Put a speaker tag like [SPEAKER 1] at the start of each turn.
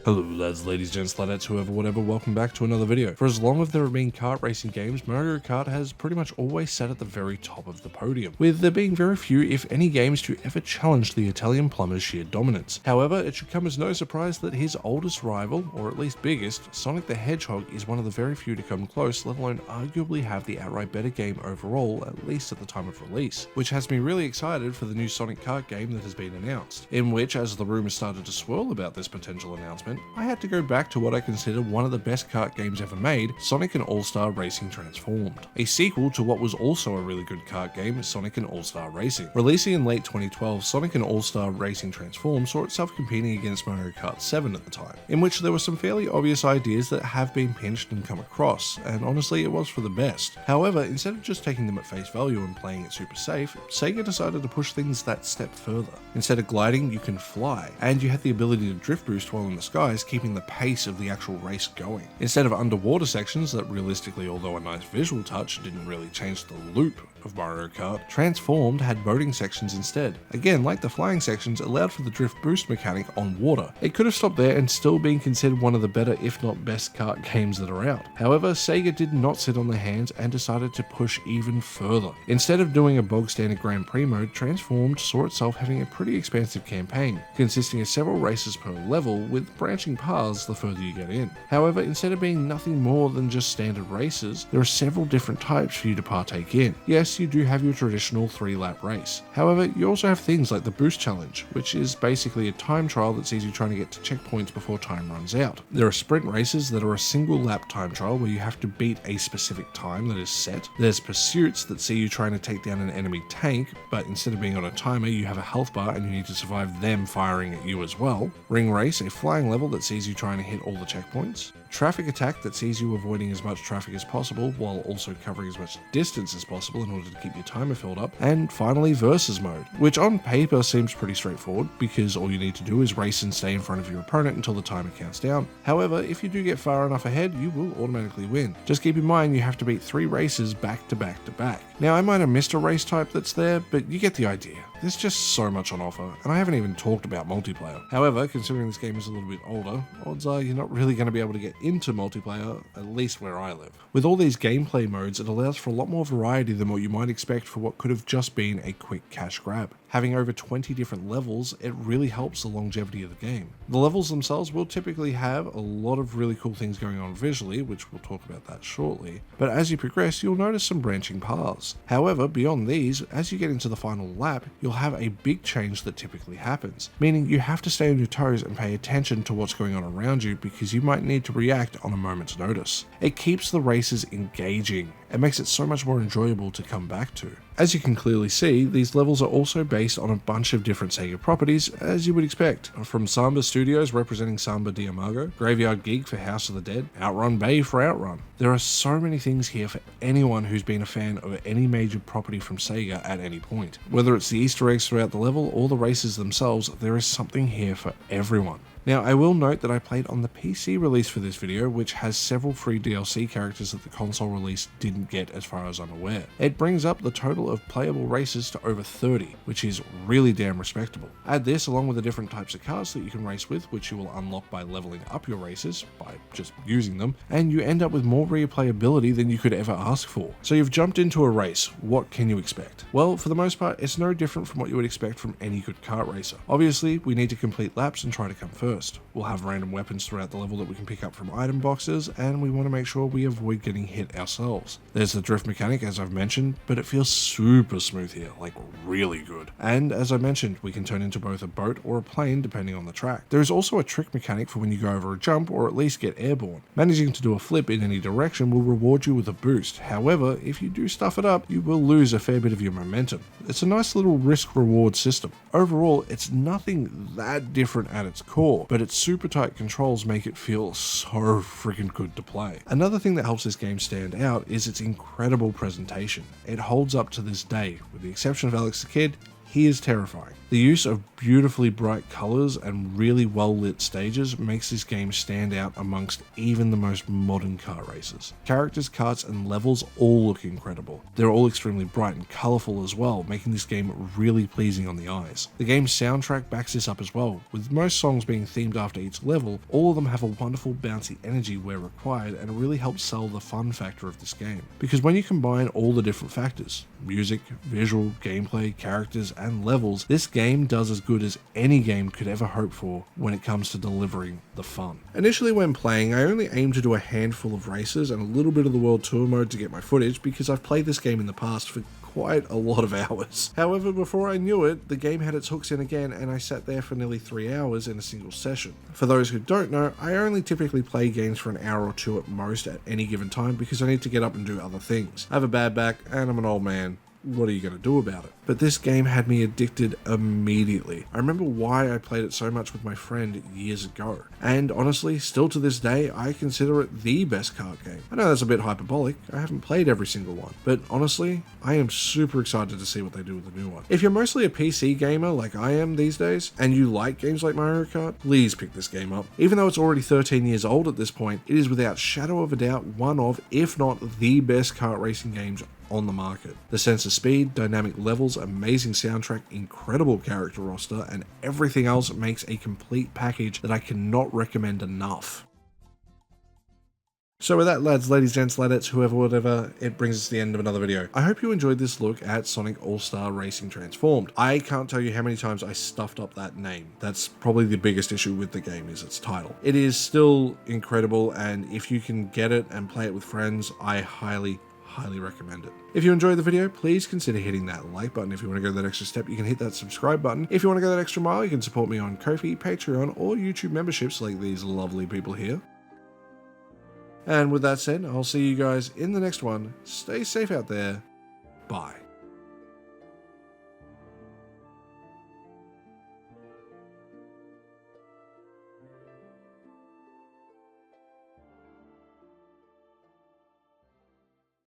[SPEAKER 1] Hello lads, ladies, gents, ladetts, whoever, whatever, welcome back to another video. For as long as there have been kart racing games, Mario Kart has pretty much always sat at the very top of the podium, with there being very few, if any, games to ever challenge the Italian plumber's sheer dominance. However, it should come as no surprise that his oldest rival, or at least biggest, Sonic the Hedgehog, is one of the very few to come close, let alone arguably have the outright better game overall, at least at the time of release, which has me really excited for the new Sonic Kart game that has been announced, in which, as the rumours started to swirl about this potential announcement, I had to go back to what I consider one of the best kart games ever made, Sonic and All-Star Racing Transformed, a sequel to what was also a really good kart game, Sonic and All-Star Racing. Releasing in late 2012, Sonic and All-Star Racing Transformed saw itself competing against Mario Kart 7 at the time, in which there were some fairly obvious ideas that have been pinched and come across, and honestly it was for the best. However, instead of just taking them at face value and playing it super safe, Sega decided to push things that step further. Instead of gliding, you can fly, and you had the ability to drift boost while in the skies, keeping the pace of the actual race going. Instead of underwater sections that realistically, although a nice visual touch, didn't really change the loop of Mario Kart, Transformed had boating sections instead. Again, like the flying sections, allowed for the drift boost mechanic on water. It could have stopped there and still been considered one of the better, if not best, kart games that are out. However, Sega did not sit on their hands and decided to push even further. Instead of doing a bog standard Grand Prix mode, Transformed saw itself having a pretty expansive campaign, consisting of several races per level, with branching paths the further you get in. However, instead of being nothing more than just standard races, there are several different types for you to partake in. Yes, you do have your traditional 3-lap race. However, you also have things like the Boost Challenge, which is basically a time trial that sees you trying to get to checkpoints before time runs out. There are sprint races that are a single lap time trial where you have to beat a specific time that is set. There's pursuits that see you trying to take down an enemy tank, but instead of being on a timer, you have a health bar and you need to survive them firing at you as well. Ring Race, a flying level that sees you trying to hit all the checkpoints. Traffic Attack that sees you avoiding as much traffic as possible while also covering as much distance as possible in order to keep your timer filled up. And finally, Versus Mode, which on paper seems pretty straightforward because all you need to do is race and stay in front of your opponent until the timer counts down. However, if you do get far enough ahead, you will automatically win. Just keep in mind you have to beat 3 races back to back to back. Now, I might have missed a race type that's there, but you get the idea. There's just so much on offer, and I haven't even talked about multiplayer. However, considering this game is a little bit older, odds are you're not really going to be able to get into multiplayer, at least where I live. With all these gameplay modes, it allows for a lot more variety than what you might expect for what could have just been a quick cash grab. Having over 20 different levels, it really helps the longevity of the game. The levels themselves will typically have a lot of really cool things going on visually, which we'll talk about that shortly, but as you progress, you'll notice some branching paths. However, beyond these, as you get into the final lap, you'll have a big change that typically happens, meaning you have to stay on your toes and pay attention to what's going on around you because you might need to react on a moment's notice. It keeps the races engaging. It makes it so much more enjoyable to come back to. As you can clearly see, these levels are also based on a bunch of different Sega properties, as you would expect, from Samba Studios representing Samba de Amago, Graveyard Geek for House of the Dead, Outrun Bay for Outrun. There are so many things here for anyone who's been a fan of any major property from Sega at any point. Whether it's the Easter eggs throughout the level or the races themselves, there is something here for everyone. Now, I will note that I played on the PC release for this video, which has several free DLC characters that the console release didn't get as far as I'm aware. It brings up the total of playable races to over 30, which is really damn respectable. Add this along with the different types of cars that you can race with, which you will unlock by leveling up your races, by just using them, and you end up with more replayability than you could ever ask for. So you've jumped into a race, what can you expect? Well, for the most part, it's no different from what you would expect from any good kart racer. Obviously, we need to complete laps and try to come first. We'll have random weapons throughout the level that we can pick up from item boxes, and we want to make sure we avoid getting hit ourselves. There's the drift mechanic, as I've mentioned, but it feels super smooth here, like really good. And as I mentioned, we can turn into both a boat or a plane depending on the track. There is also a trick mechanic for when you go over a jump or at least get airborne. Managing to do a flip in any direction will reward you with a boost. However, if you do stuff it up, you will lose a fair bit of your momentum. It's a nice little risk-reward system. Overall, it's nothing that different at its core, but its super tight controls make it feel so freaking good to play. Another thing that helps this game stand out is its incredible presentation. It holds up to this day. With the exception of Alex the Kid, he is terrifying. The use of beautifully bright colors and really well lit stages makes this game stand out amongst even the most modern kart races. Characters, karts, and levels all look incredible. They're all extremely bright and colorful as well, making this game really pleasing on the eyes. The game's soundtrack backs this up as well, with most songs being themed after each level. All of them have a wonderful bouncy energy where required, and it really helps sell the fun factor of this game. Because when you combine all the different factors, music, visual, gameplay, characters, and levels, this game does as good as any game could ever hope for when it comes to delivering the fun. Initially when playing, I only aimed to do a handful of races and a little bit of the World Tour mode to get my footage, because I've played this game in the past for quite a lot of hours. However, before I knew it, the game had its hooks in again, and I sat there for nearly 3 hours in a single session. For those who don't know, I only typically play games for an hour or two at most at any given time, because I need to get up and do other things. I have a bad back and I'm an old man. What are you going to do about it? But this game had me addicted immediately. I remember why I played it so much with my friend years ago. And honestly, still to this day, I consider it the best kart game. I know that's a bit hyperbolic, I haven't played every single one. But honestly, I am super excited to see what they do with the new one. If you're mostly a PC gamer like I am these days, and you like games like Mario Kart, please pick this game up. Even though it's already 13 years old at this point, it is without shadow of a doubt one of, if not the best kart racing games on the market. The sense of speed, dynamic levels, amazing soundtrack, incredible character roster, and everything else makes a complete package that I cannot recommend enough. So with that, lads, ladies, gents, ladetts, whoever, whatever, it brings us to the end of another video. I hope you enjoyed this look at Sonic All-Star Racing Transformed. I can't tell you how many times I stuffed up that name. That's probably the biggest issue with the game, is its title. It is still incredible, and if you can get it and play it with friends, I highly recommend it. If you enjoyed the video, please consider hitting that like button. If you want to go that extra step, you can hit that subscribe button. If you want to go that extra mile, you can support me on Ko-fi, Patreon, or YouTube memberships like these lovely people here. And with that said, I'll see you guys in the next one. Stay safe out there. Bye.